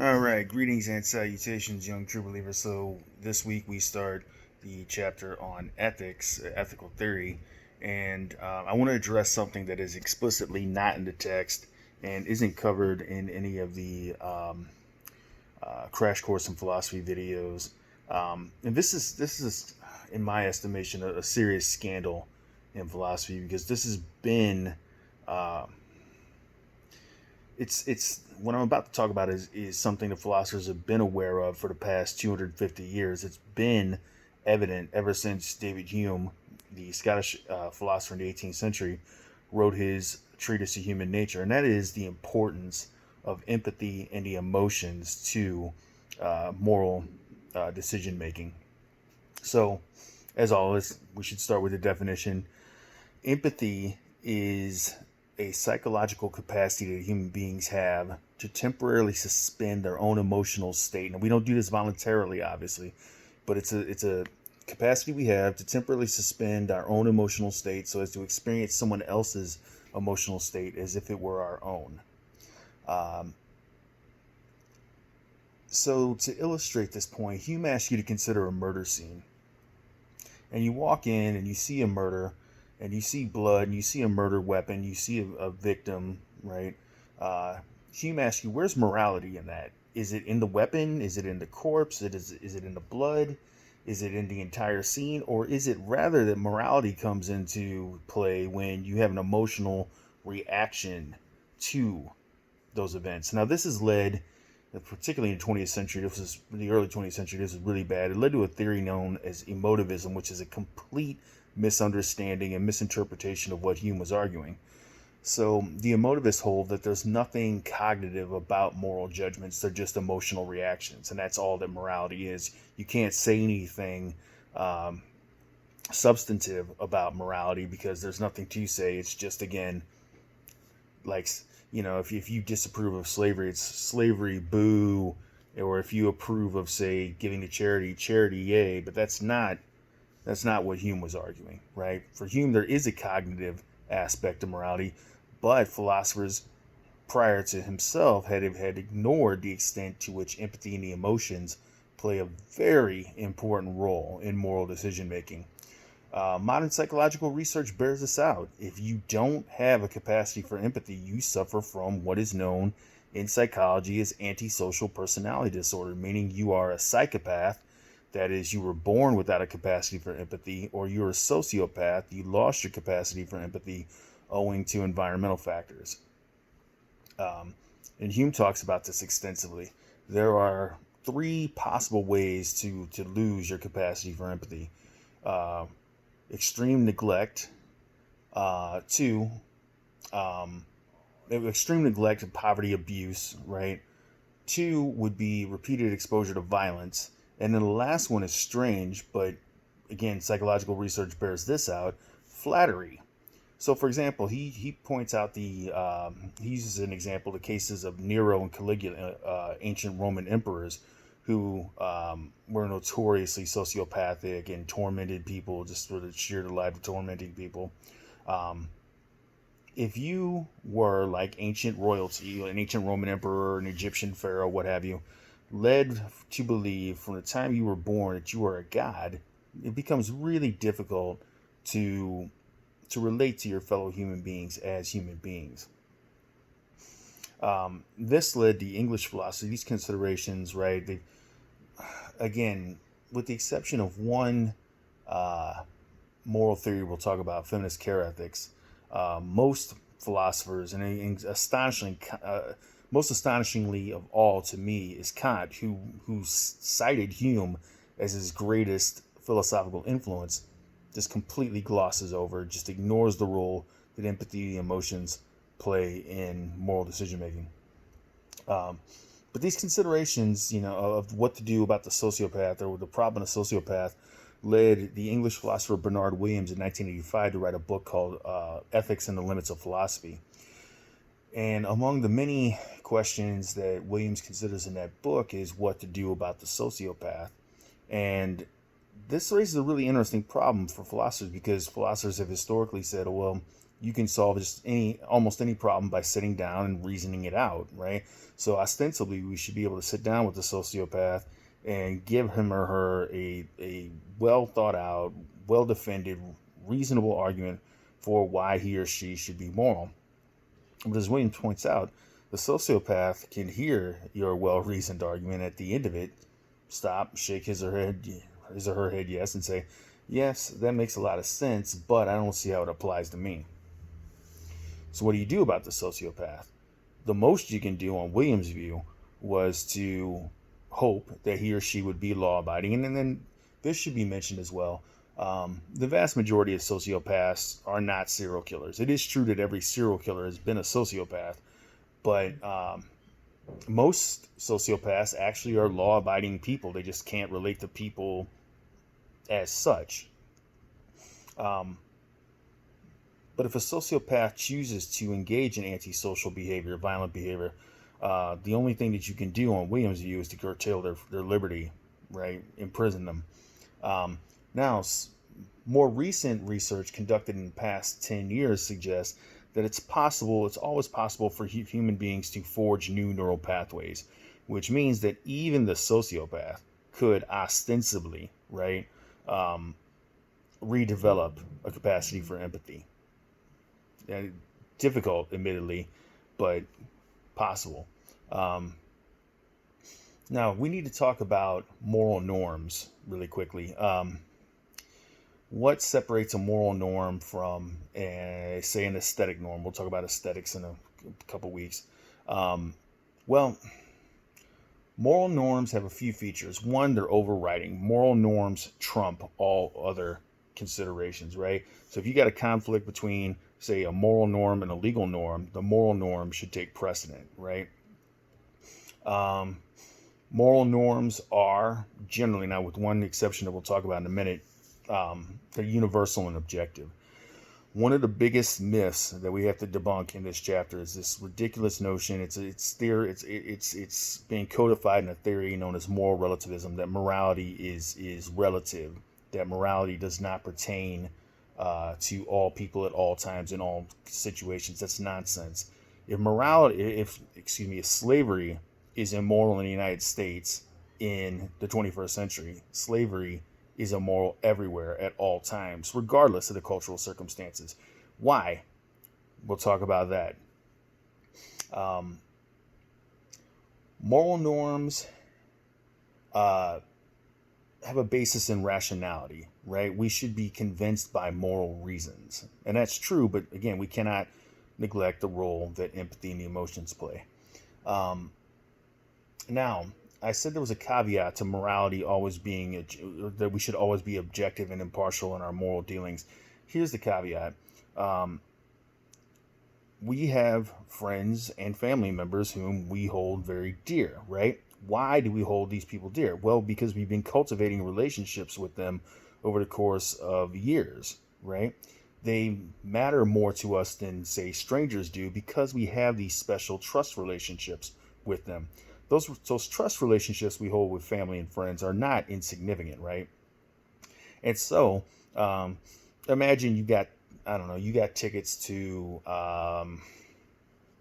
All right, greetings and salutations, young true believers. So this week we start the chapter on ethics, ethical theory, and I want to address something that is explicitly not in the text and isn't covered in any of the crash course in philosophy videos. And this is, in my estimation, a serious scandal in philosophy because this has been uh, it's what I'm about to talk about is something the philosophers have been aware of for the past 250 years. It's been evident ever since David Hume, the Scottish philosopher in the 18th century, wrote his treatise of human nature, and that is the importance of empathy and the emotions to moral decision making. So, as always, we should start with the definition. Empathy is a psychological capacity that human beings have to temporarily suspend their own emotional state. And we don't do this voluntarily, obviously, but it's a capacity we have to temporarily suspend our own emotional state so as to experience someone else's emotional state as if it were our own. Um, so to illustrate this point, Hume asks you to consider a murder scene. And you walk in and you see a murder and you see blood and you see a murder weapon, you see a victim, right? Uh, Hume asks you, where's morality in that? Is it in the weapon? Is it in the corpse? Is it in the blood? Is it in the entire scene? Or is it rather that morality comes into play when you have an emotional reaction to those events? Now, this has led, particularly in the 20th century, this was the early 20th century, this was really bad. It led to a theory known as emotivism, which is a complete misunderstanding and misinterpretation of what Hume was arguing. So the emotivists hold that there's nothing cognitive about moral judgments, they're just emotional reactions, and that's all that morality is. You can't say anything um, substantive about morality because there's nothing to say. It's just, again, like, if you disapprove of slavery, it's slavery, boo. Or if you approve of, say, giving to charity, charity, yay. But that's not what Hume was arguing, right? For Hume, there is a cognitive aspect of morality, but philosophers prior to himself had ignored the extent to which empathy and the emotions play a very important role in moral decision making. Modern psychological research bears this out. If you don't have a capacity for empathy, you suffer from what is known in psychology as antisocial personality disorder, meaning you are a psychopath. That is, you were born without a capacity for empathy, or you're a sociopath. You lost your capacity for empathy owing to environmental factors. Um, and Hume talks about this extensively. There are three possible ways to lose your capacity for empathy. Uh, Extreme neglect, two, um, extreme neglect and poverty abuse, right? Two would be repeated exposure to violence. And then the last one is strange, but again, psychological research bears this out, flattery. So, for example, he points out he uses an example the cases of Nero and Caligula, ancient Roman emperors, who were notoriously sociopathic and tormented people just for the sheer delight of tormenting people. Um, if you were like ancient royalty, an ancient Roman emperor, an Egyptian pharaoh, what have you, led to believe from the time you were born that you are a god, it becomes really difficult to relate to your fellow human beings as human beings. This led the English philosophy, these considerations, right? They, again, with the exception of one uh, moral theory we'll talk about, feminist care ethics, most philosophers, and most astonishingly of all to me, is Kant, who cited Hume as his greatest philosophical influence, just completely glosses over, just ignores the role that empathy and emotions play in moral decision making. Um, but these considerations, of what to do about the sociopath or the problem of sociopath, led the English philosopher Bernard Williams in 1985 to write a book called Ethics and the Limits of Philosophy. And among the many questions that Williams considers in that book is what to do about the sociopath. And this raises a really interesting problem for philosophers because philosophers have historically said, oh, well, you can solve just almost any problem by sitting down and reasoning it out, right? So ostensibly, we should be able to sit down with the sociopath and give him or her a well thought out, well defended, reasonable argument for why he or she should be moral. But as Williams points out, the sociopath can hear your well reasoned argument at the end of it, stop, shake his or her head yes, and say, yes, that makes a lot of sense, but I don't see how it applies to me. So what do you do about the sociopath? The most you can do on Williams' view was to hope that he or she would be law-abiding. And then this should be mentioned as well. The vast majority of sociopaths are not serial killers. It is true that every serial killer has been a sociopath, but most sociopaths actually are law-abiding people. They just can't relate to people as such. But if a sociopath chooses to engage in antisocial behavior, violent behavior, the only thing that you can do on Williams' view is to curtail their liberty, right? Imprison them. Now, more recent research conducted in the past 10 years suggests that it's always possible for human beings to forge new neural pathways, which means that even the sociopath could ostensibly, right, redevelop a capacity for empathy. Difficult, admittedly, but possible. Now, we need to talk about moral norms really quickly. What separates a moral norm from, say, an aesthetic norm? We'll talk about aesthetics in a couple weeks. Well, moral norms have a few features. One, they're overriding. Moral norms trump all other considerations, right? So if you got a conflict between, say, a moral norm and a legal norm, the moral norm should take precedent, right? Moral norms are generally, now with one exception that we'll talk about in a minute, they're universal and objective. One of the biggest myths that we have to debunk in this chapter is this ridiculous notion. It's being codified in a theory known as moral relativism, that morality is relative, that morality does not pertain to all people at all times in all situations. That's nonsense. If slavery is immoral in the United States in the 21st century, slavery is immoral everywhere at all times, regardless of the cultural circumstances. Why? We'll talk about that. Moral norms have a basis in rationality, right? We should be convinced by moral reasons. And that's true, but again, we cannot neglect the role that empathy and the emotions play. Now, I said there was a caveat to morality always being, that we should always be objective and impartial in our moral dealings. Here's the caveat. We have friends and family members whom we hold very dear, right? Why do we hold these people dear? Well, because we've been cultivating relationships with them over the course of years, right? They matter more to us than, say, strangers do because we have these special trust relationships with them. Those trust relationships we hold with family and friends are not insignificant, right? And so, imagine you got tickets to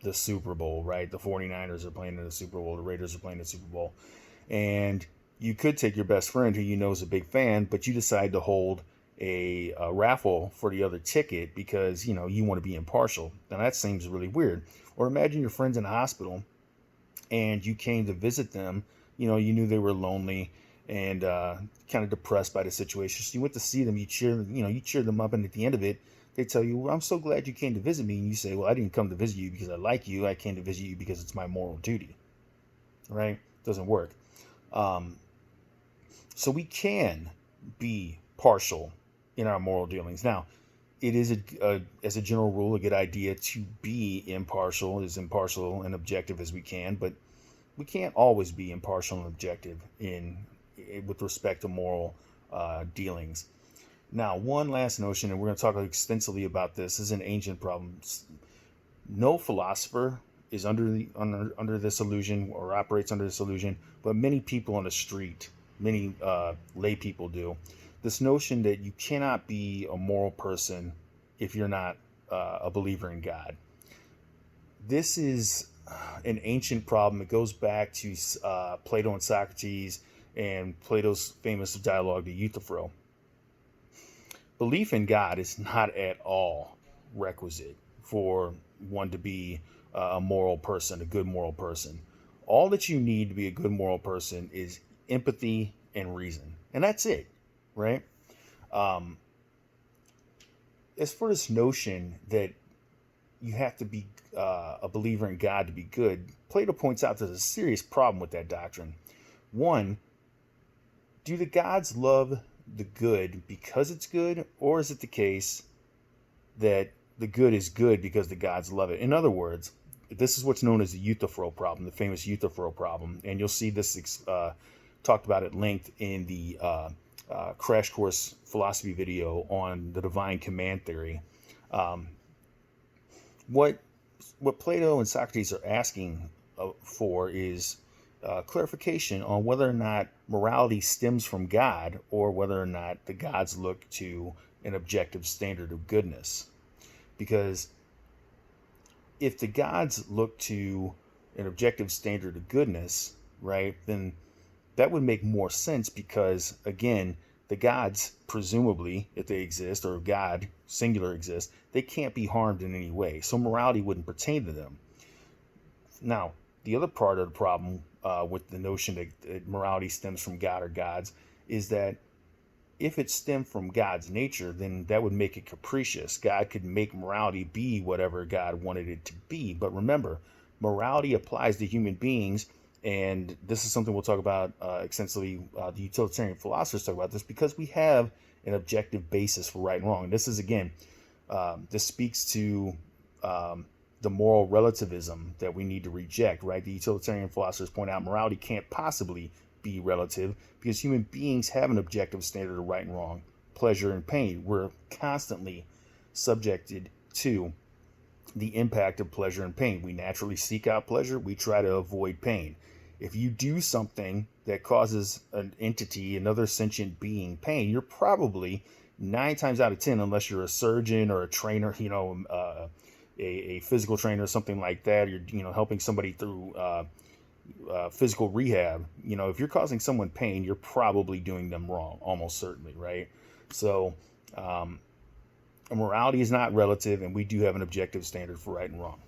the Super Bowl, right? The 49ers are playing in the Super Bowl, the Raiders are playing in the Super Bowl. And you could take your best friend who you know is a big fan, but you decide to hold a raffle for the other ticket because, you want to be impartial. Now that seems really weird. Or imagine your friend's in the hospital and you came to visit them. You knew they were lonely and kind of depressed by the situation. So you went to see them, you cheer them up, and at the end of it, they tell you, well, I'm so glad you came to visit me. And you say, well, I didn't come to visit you because I like you. I came to visit you because it's my moral duty. Right? Doesn't work. So we can be partial in our moral dealings. Now, it is, as a general rule, a good idea to be impartial, as impartial and objective as we can, but we can't always be impartial and objective with respect to moral dealings. Now, one last notion, and we're going to talk extensively about this. This is an ancient problem. No philosopher is under this illusion or operates under this illusion, but many people on the street, many lay people do. This notion that you cannot be a moral person if you're not a believer in God. This is an ancient problem. It goes back to Plato and Socrates and Plato's famous dialogue, the Euthyphro. Belief in God is not at all requisite for one to be a moral person, a good moral person. All that you need to be a good moral person is empathy and reason, and that's it, right? Um, as for this notion that you have to be a believer in God to be good, Plato points out there's a serious problem with that doctrine. One, do the gods love the good because it's good, or is it the case that the good is good because the gods love it? In other words, this is what's known as the Euthyphro problem, the famous Euthyphro problem, and you'll see this talked about at length in the Crash Course Philosophy video on the divine command theory. What Plato and Socrates are asking for is clarification on whether or not morality stems from God, or whether or not the gods look to an objective standard of goodness. Because if the gods look to an objective standard of goodness, right, then that would make more sense, because, again, the gods, presumably, if they exist, or God, singular, exists, they can't be harmed in any way. So morality wouldn't pertain to them. Now, the other part of the problem with the notion that morality stems from God or gods is that if it stemmed from God's nature, then that would make it capricious. God could make morality be whatever God wanted it to be. But remember, morality applies to human beings, and this is something we'll talk about extensively. The utilitarian philosophers talk about this, because we have an objective basis for right and wrong. And this is, again, this speaks to the moral relativism that we need to reject, right? The utilitarian philosophers point out morality can't possibly be relative, because human beings have an objective standard of right and wrong, pleasure and pain. We're constantly subjected to the impact of pleasure and pain. We naturally seek out pleasure. We try to avoid pain. If you do something that causes an entity, another sentient being, pain, you're probably 9 times out of 10, unless you're a surgeon or a trainer, a physical trainer or something like that, you're helping somebody through physical rehab. If you're causing someone pain, you're probably doing them wrong, almost certainly, right? So morality is not relative, and we do have an objective standard for right and wrong.